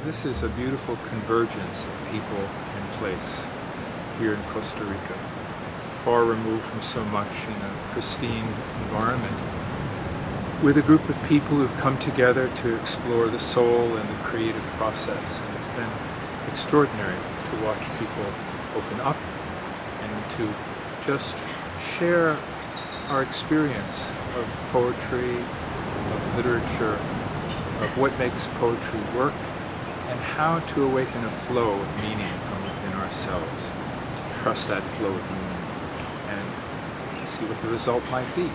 This is a beautiful convergence of people and place here in Costa Rica, far removed from so much in a pristine environment, with a group of people who've come together to explore the soul and the creative process. And it's been extraordinary to watch people open up and to just share our experience of poetry, of literature, of what makes poetry work, and how to awaken a flow of meaning from within ourselves, to trust that flow of meaning and see what the result might be.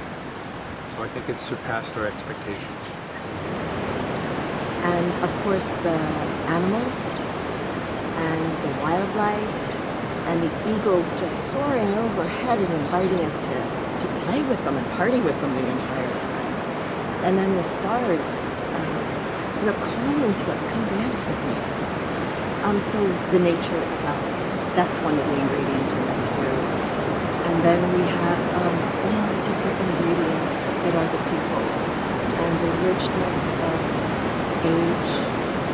So I think it's surpassed our expectations. And of course the animals and the wildlife and the eagles just soaring overhead and inviting us to play with them and party with them the entire time. And then the stars calling to us, come dance with me. So the nature itself, that's one of the ingredients in the stew. And then we have all the different ingredients that are the people and the richness of age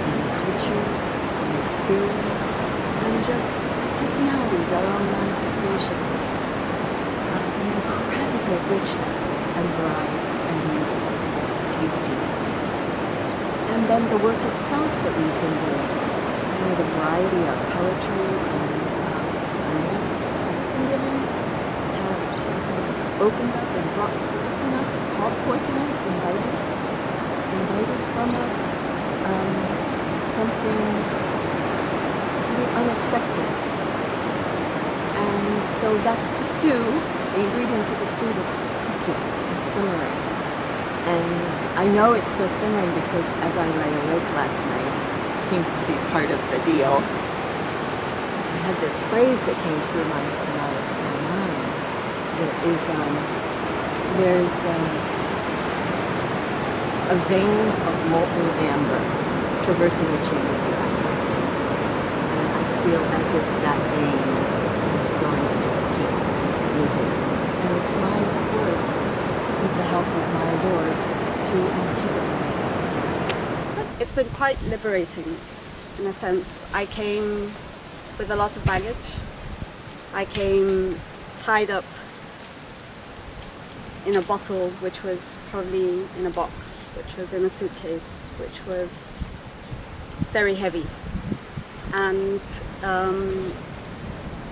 and culture and experience and just personalities, our own manifestations. An incredible richness and variety and beauty, tastiness. And then the work itself that we've been doing, the variety of poetry and assignments that we've been given have been opened up and brought forth in us, called forth in us, invited from us, something really unexpected. And so that's the stew, the ingredients of the stew that's cooking and simmering. And I know it's still simmering because as I lay awake last night, which seems to be part of the deal, I had this phrase that came through my mind that is, there's a vein of molten amber traversing the chambers of my heart. And I feel as if that vein is going to just keep moving. And it's my work, with the help of my Lord, to keep it moving. It's been quite liberating, in a sense. I came with a lot of baggage. I came tied up in a bottle, which was probably in a box, which was in a suitcase, which was very heavy. And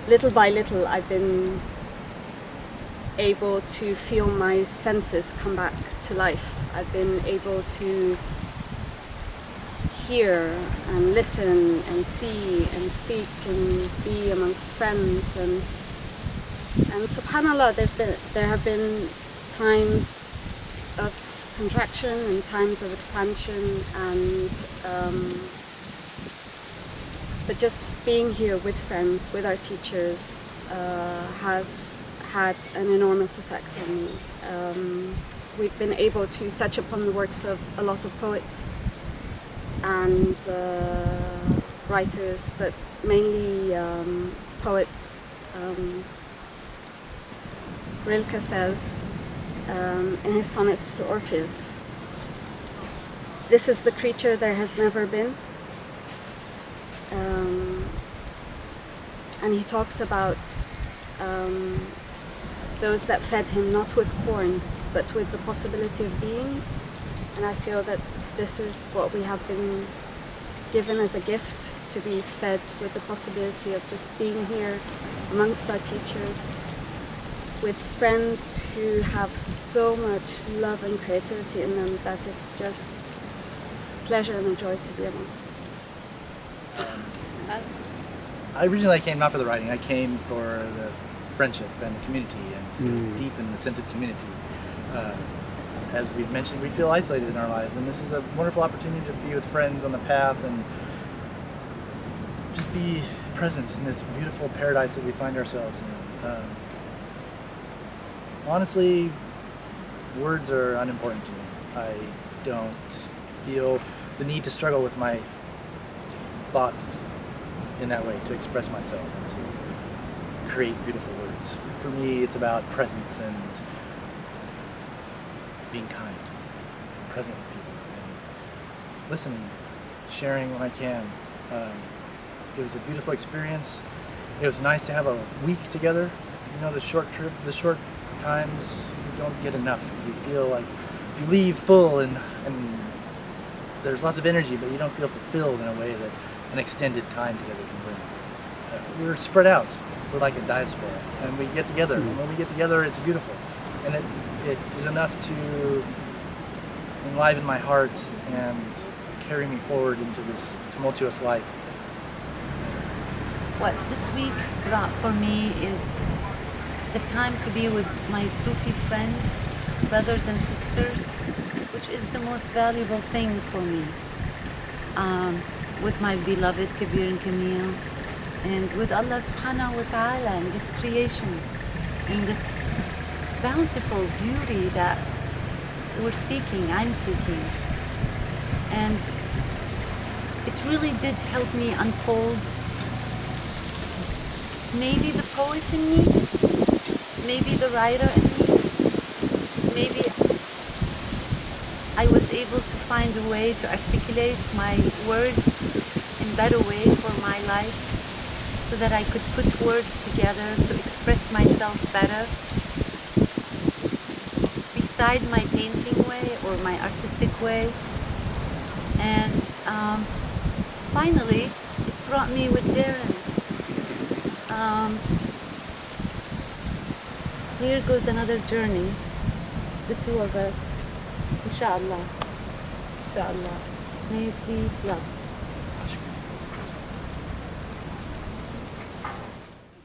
little by little, I've been able to feel my senses come back to life. I've been able to hear and listen and see and speak and be amongst friends, and subhanAllah, there have been times of contraction and times of expansion, and but just being here with friends, with our teachers, has had an enormous effect on me. We've been able to touch upon the works of a lot of poets and writers, but mainly poets. Rilke says in his sonnets to Orpheus, "This is the creature there has never been." And he talks about those that fed him not with corn, but with the possibility of being. And I feel that this is what we have been given as a gift, to be fed with the possibility of just being here amongst our teachers, with friends who have so much love and creativity in them that it's just a pleasure and a joy to be amongst them. Originally I came not for the writing, I came for the friendship and the community, and to deepen the sense of community. As we've mentioned, we feel isolated in our lives, and this is a wonderful opportunity to be with friends on the path and just be present in this beautiful paradise that we find ourselves in. Honestly, words are unimportant to me. I don't feel the need to struggle with my thoughts in that way, to express myself and to create beautiful words. For me, it's about presence and being kind and present with people and listening sharing when I can. It was a beautiful experience. It was nice to have a week together. You know, the short trip, the short times, you don't get enough. You feel like you leave full and there's lots of energy, but you don't feel fulfilled in a way that an extended time together can bring. We're spread out. We're like a diaspora, and we get together. And when we get together, it's beautiful, and it is enough to enliven my heart and carry me forward into this tumultuous life. What this week brought for me is the time to be with my Sufi friends, brothers and sisters, which is the most valuable thing for me. With my beloved Kabir and Camille, and with Allah subhanahu wa ta'ala and this creation and this bountiful beauty that we're seeking, I'm seeking. And it really did help me unfold maybe the poet in me, maybe the writer in me, maybe I was able to find a way to articulate my words in a better way for my life, so that I could put words together to express myself better beside my painting way or my artistic way. And finally, it brought me with Darren. Here goes another journey, the two of us, inshallah, inshallah. May it be love.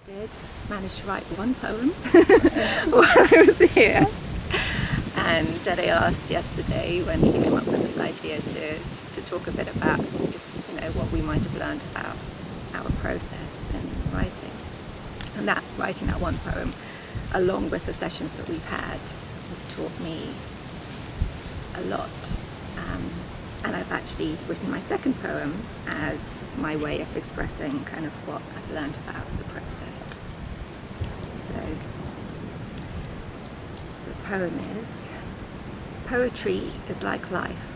Did manage to write one poem while I was here, and Dede asked yesterday when he came up with this idea to talk a bit about what we might have learned about our process in writing, and that writing that one poem along with the sessions that we've had has taught me a lot. And I've actually written my second poem as my way of expressing kind of what I've learned about the process. So the poem is: poetry is like life.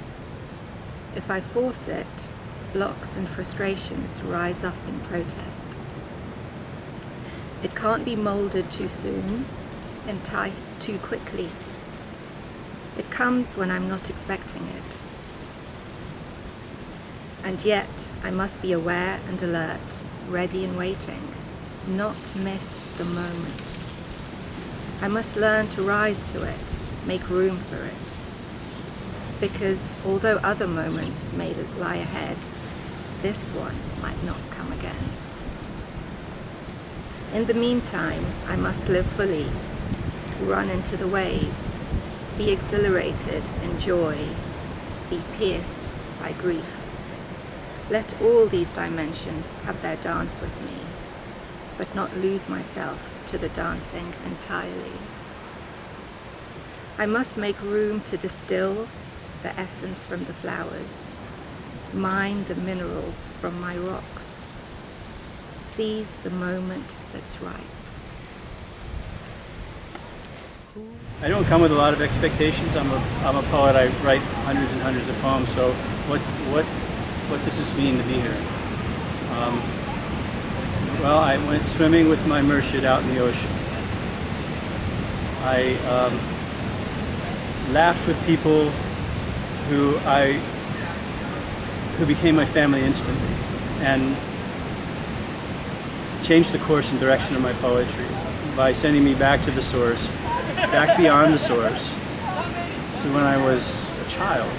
If I force it, blocks and frustrations rise up in protest. It can't be molded too soon, enticed too quickly. It comes when I'm not expecting it. And yet, I must be aware and alert, ready and waiting, not miss the moment. I must learn to rise to it, make room for it. Because although other moments may lie ahead, this one might not come again. In the meantime, I must live fully, run into the waves, be exhilarated in joy, be pierced by grief. Let all these dimensions have their dance with me, but not lose myself to the dancing entirely. I must make room to distill the essence from the flowers, mine the minerals from my rocks, seize the moment that's right. I don't come with a lot of expectations. I'm a poet. I write hundreds and hundreds of poems. So what does this mean to be here? Well, I went swimming with my Murshid out in the ocean. I laughed with people who became my family instantly, and changed the course and direction of my poetry by sending me back to the source, back beyond the source, to when I was a child.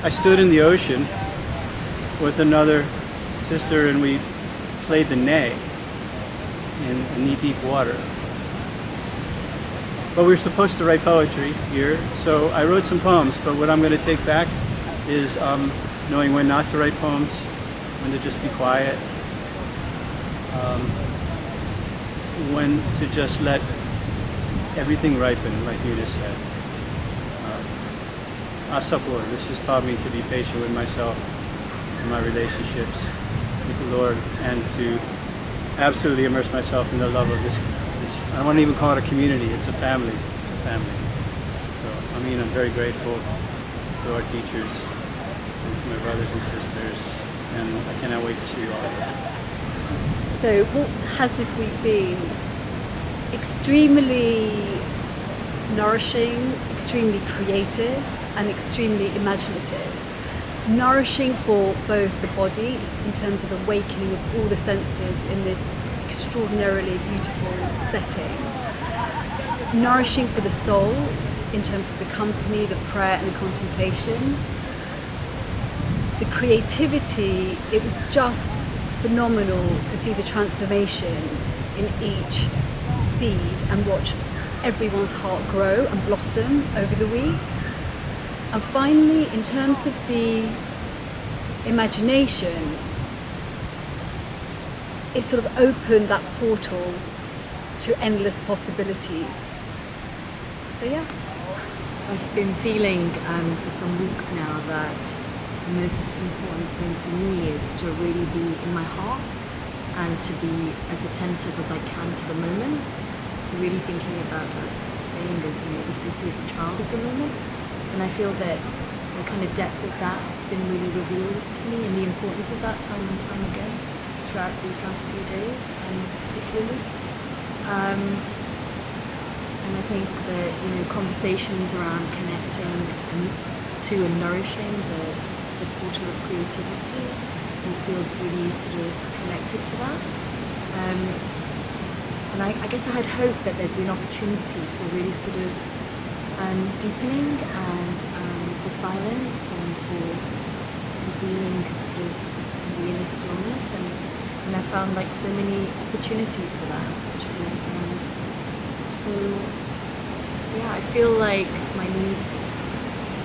I stood in the ocean with another sister and we played the ney in knee-deep water. But we were supposed to write poetry here, so I wrote some poems, but what I'm going to take back is knowing when not to write poems, when to just be quiet, when to just let everything ripen, like you just said. Asapur, this has taught me to be patient with myself and my relationships with the Lord, and to absolutely immerse myself in the love of this I don't want to even call it a community, it's a family. It's a family. So, I'm very grateful to to our teachers, and to my brothers and sisters, and I cannot wait to see you all. So what has this week been? Extremely nourishing, extremely creative, and extremely imaginative. Nourishing for both the body in terms of awakening of all the senses in this extraordinarily beautiful setting. Nourishing for the soul in terms of the company, the prayer and the contemplation. The creativity, it was just phenomenal to see the transformation in each seed and watch everyone's heart grow and blossom over the week. And finally, in terms of the imagination, it sort of opened that portal to endless possibilities. So yeah. I've been feeling for some weeks now that the most important thing for me is to really be in my heart and to be as attentive as I can to the moment. So really thinking about that saying of, the Sufi is a child of the moment. And I feel that the kind of depth of that's been really revealed to me, and the importance of that time and time again throughout these last few days, particularly. And I think that conversations around connecting to and nourishing the portal of creativity, it feels really sort of connected to that. And I guess I had hoped that there'd be an opportunity for really sort of deepening and for silence and for being sort of in the inner stillness, and I found like so many opportunities for that actually. So yeah, I feel like my needs,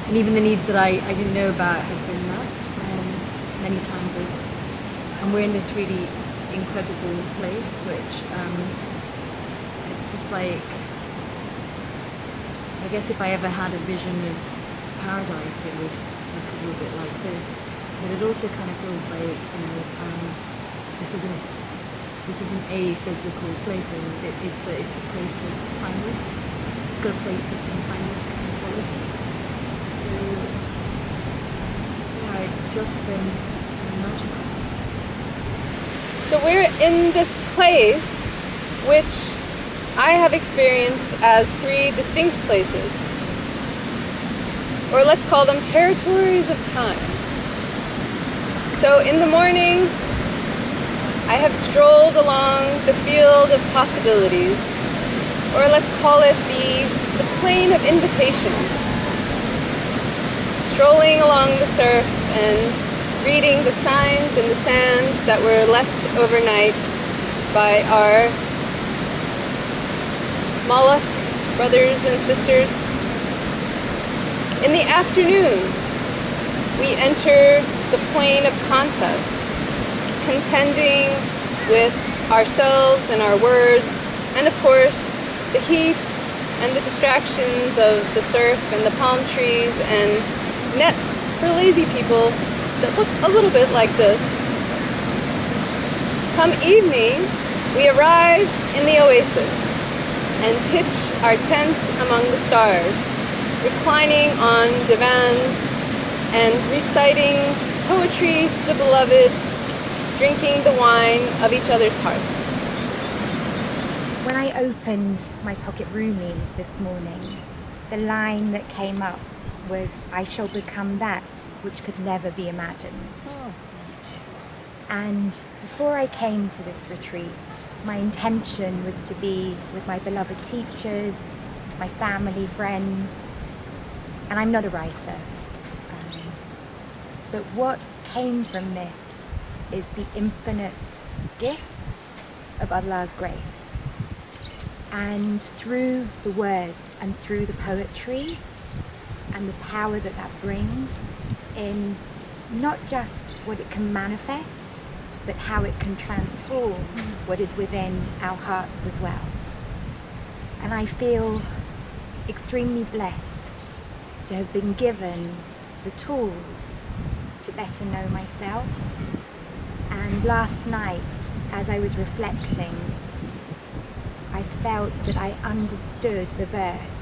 and even the needs that I didn't know about, have been met many times over. And we're in this really incredible place, which it's just like, I guess if I ever had a vision of paradise, it would look a little bit like this. But it also kind of feels like, this isn't a physical place. It's a placeless, timeless. It's got a placeless and timeless kind of quality. So yeah, it's just been magical. So we're in this place which I have experienced as 3 distinct places, or let's call them territories of time. So in the morning, I have strolled along the field of possibilities, or let's call it the plain of invitation. Strolling along the surf and reading the signs in the sand that were left overnight by our mollusk brothers and sisters. In the afternoon, we enter the plane of contest, contending with ourselves and our words, and of course, the heat and the distractions of the surf and the palm trees and nets for lazy people that look a little bit like this. Come evening, we arrive in the oasis and pitch our tent among the stars, reclining on divans and reciting poetry to the beloved, drinking the wine of each other's hearts. When I opened my pocket roomie this morning, the line that came up was, "I shall become that which could never be imagined." Oh. And before I came to this retreat, my intention was to be with my beloved teachers, my family, friends, and I'm not a writer. But what came from this is the infinite gifts of Allah's grace. And through the words and through the poetry and the power that that brings in not just what it can manifest, but how it can transform what is within our hearts as well. And I feel extremely blessed to have been given the tools to better know myself. And last night, as I was reflecting, I felt that I understood the verse,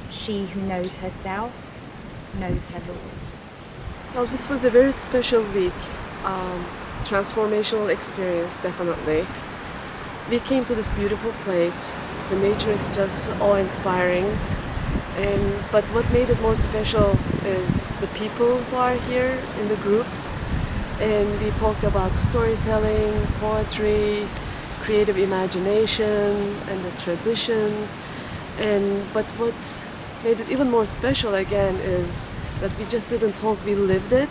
"She who knows herself knows her Lord? Well, this was a very special week, transformational experience, definitely. We came to this beautiful place. The nature is just awe-inspiring. But what made it more special is the people who are here in the group. And we talked about storytelling, poetry, creative imagination, and the tradition. But what made it even more special again is that we just didn't talk, we lived it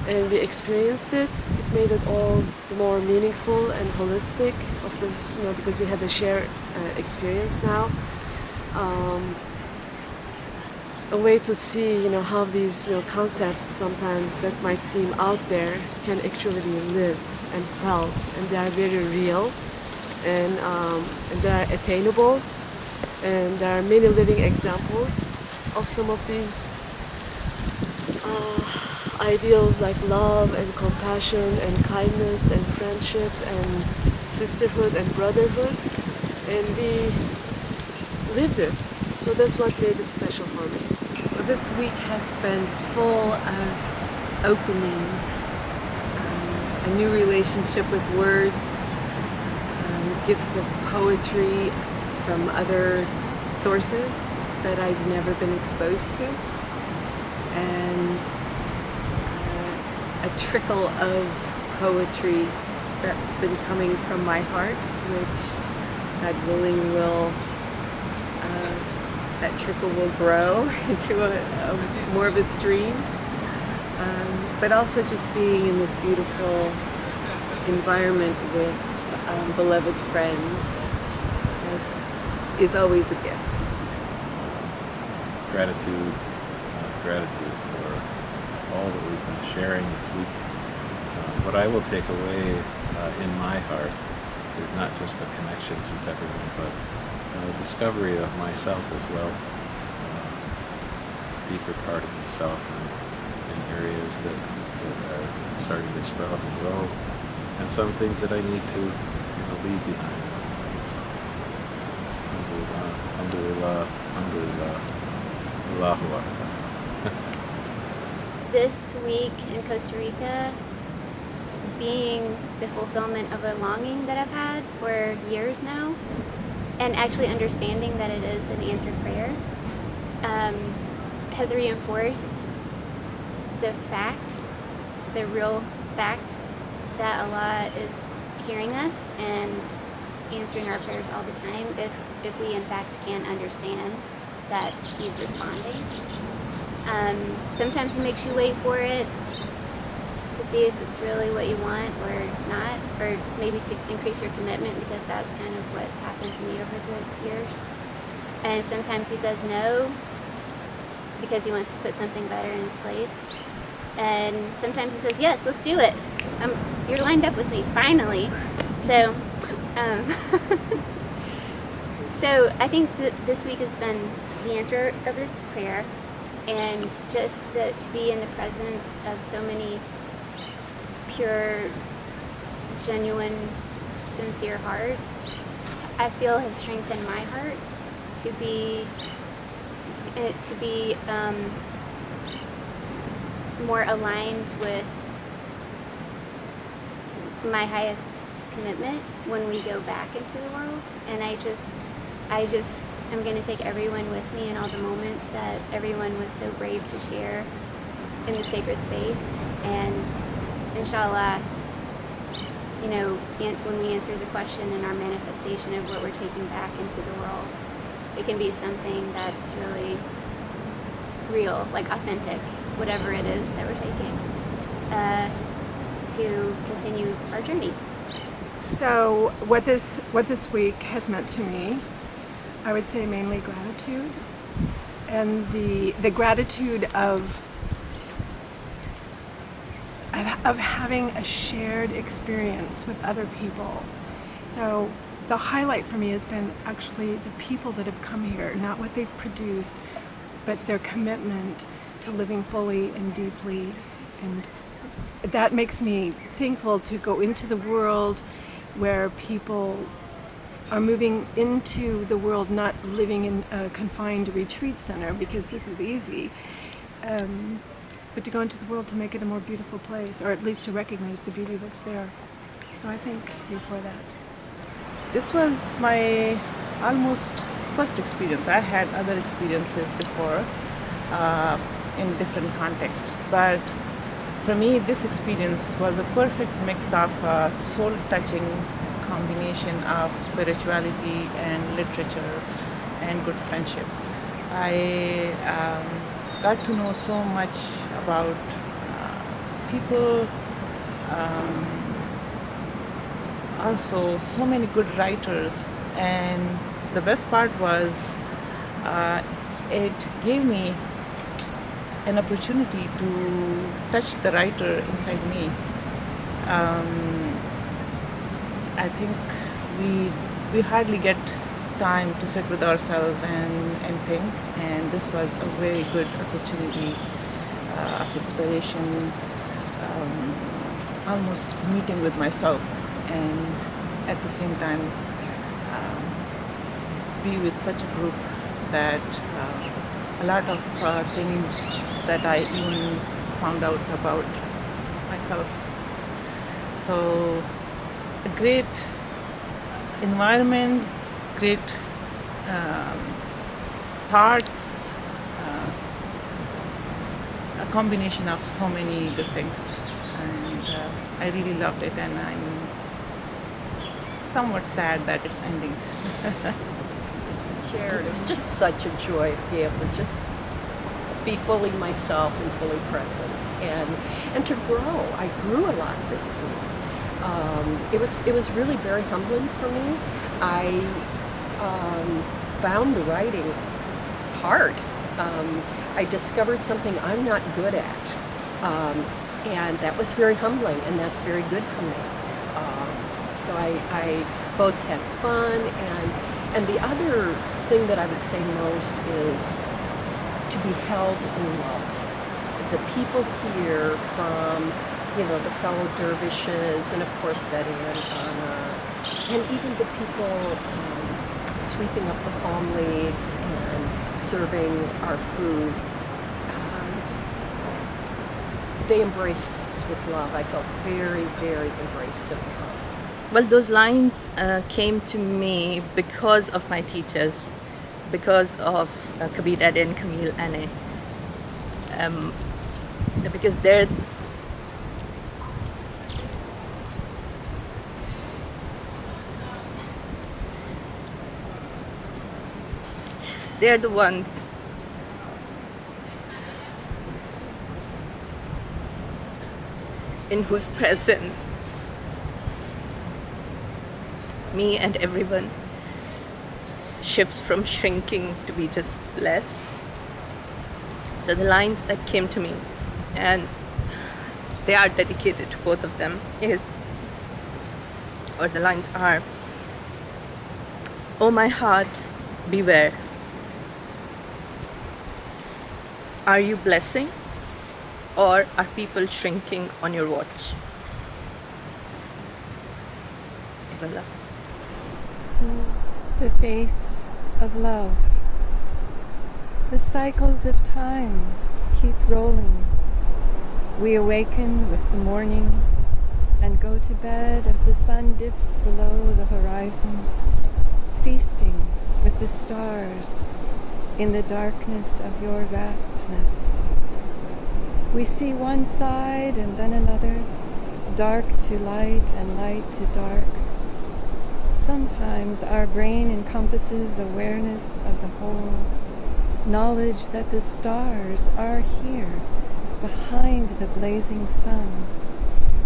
and we experienced it. It made it all the more meaningful and holistic of this, because we had a shared experience now. A way to see, how these, concepts sometimes that might seem out there can actually be lived and felt, and they are very real, and they are attainable, and there are many living examples of some of these ideals like love and compassion and kindness and friendship and sisterhood and brotherhood, and we lived it. So that's what made it special for me. Well, this week has been full of openings, a new relationship with words, gifts of poetry from other sources that I've never been exposed to, and a trickle of poetry that's been coming from my heart, which, God willing, that trickle will grow into a more of a stream. But also just being in this beautiful environment with beloved friends is always a gift. Gratitude for all that we've been sharing this week. What I will take away in my heart is not just the connections with everyone, but the discovery of myself as well, deeper part of myself in areas that are starting to sprout and grow, and some things that I need to leave behind. So, alhamdulillah, alhamdulillah, Allahu Akbar. This week in Costa Rica, being the fulfillment of a longing that I've had for years now, and actually understanding that it is an answered prayer, has reinforced the real fact that Allah is hearing us and answering our prayers all the time if we in fact can understand that He's responding. Sometimes He makes you wait for it to see if it's really what you want or not, or maybe to increase your commitment, because that's kind of what's happened to me over the years. And sometimes He says no because He wants to put something better in His place. And sometimes He says, yes, let's do it. You're lined up with me, finally. So, so I think that this week has been the answer of a prayer, and just to be in the presence of so many pure, genuine, sincere hearts, I feel has strengthened my heart to be more aligned with my highest commitment when we go back into the world. And I just am going to take everyone with me in all the moments that everyone was so brave to share in the sacred space. And inshallah, when we answer the question in our manifestation of what we're taking back into the world, it can be something that's really real, like authentic, whatever it is that we're taking, to continue our journey. So what this week has meant to me, I would say mainly gratitude, and the gratitude of having a shared experience with other people. So the highlight for me has been actually the people that have come here, not what they've produced, but their commitment to living fully and deeply. And that makes me thankful to go into the world where people are moving into the world, not living in a confined retreat center, because this is easy, but to go into the world to make it a more beautiful place, or at least to recognize the beauty that's there. So I think you're for that. This was my almost first experience. I had other experiences before in different contexts, but for me this experience was a perfect mix of soul-touching combination of spirituality and literature and good friendship. I got to know so much about people, also so many good writers, and the best part was it gave me an opportunity to touch the writer inside me. I think we hardly get time to sit with ourselves and think, and this was a very good opportunity of inspiration, almost meeting with myself, and at the same time be with such a group that a lot of things that I even found out about myself. So a great environment, great thoughts, a combination of so many good things, and I really loved it, and I'm somewhat sad that it's ending. Shared. It was just such a joy to be able to just be fully myself and fully present, and to grow. I grew a lot this week. It was really very humbling for me. I found the writing hard. I discovered something I'm not good at, and that was very humbling, and that's very good for me. So I both had fun, and the other thing that I would say most is to be held in love. The people here, from the fellow dervishes, and of course Daddy and Anna, and even the people sweeping up the palm leaves and serving our food, they embraced us with love. I felt very, very embraced and loved. Well, those lines came to me because of my teachers, because of Kabir Dede and Camille Anne, because they're the ones in whose presence me and everyone shifts from shrinking to be just less. So the lines that came to me, and they are dedicated to both of them, the lines are, "Oh my heart, beware. Are you blessing, or are people shrinking on your watch?" Voilà. The face of love. The cycles of time keep rolling. We awaken with the morning and go to bed as the sun dips below the horizon, feasting with the stars in the darkness of your vastness. We see one side and then another, dark to light and light to dark. Sometimes our brain encompasses awareness of the whole, knowledge that the stars are here behind the blazing sun,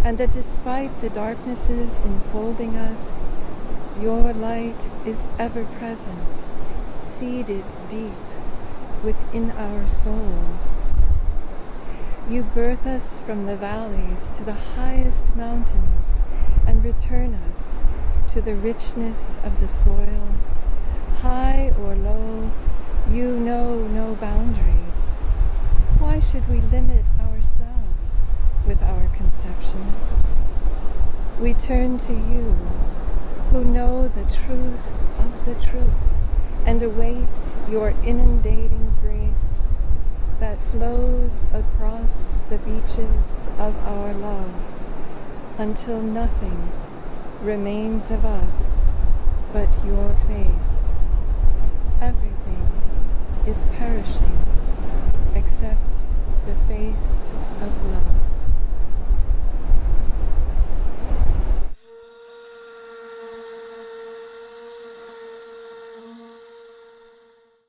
and that despite the darknesses enfolding us, your light is ever present, seated deep within our souls. You birth us from the valleys to the highest mountains and return us to the richness of the soil. High or low, you know no boundaries. Why should we limit ourselves with our conceptions? We turn to you, who know the truth of the truth, and await your inundating grace that flows across the beaches of our love until nothing remains of us but your face. Everything is perishing except the face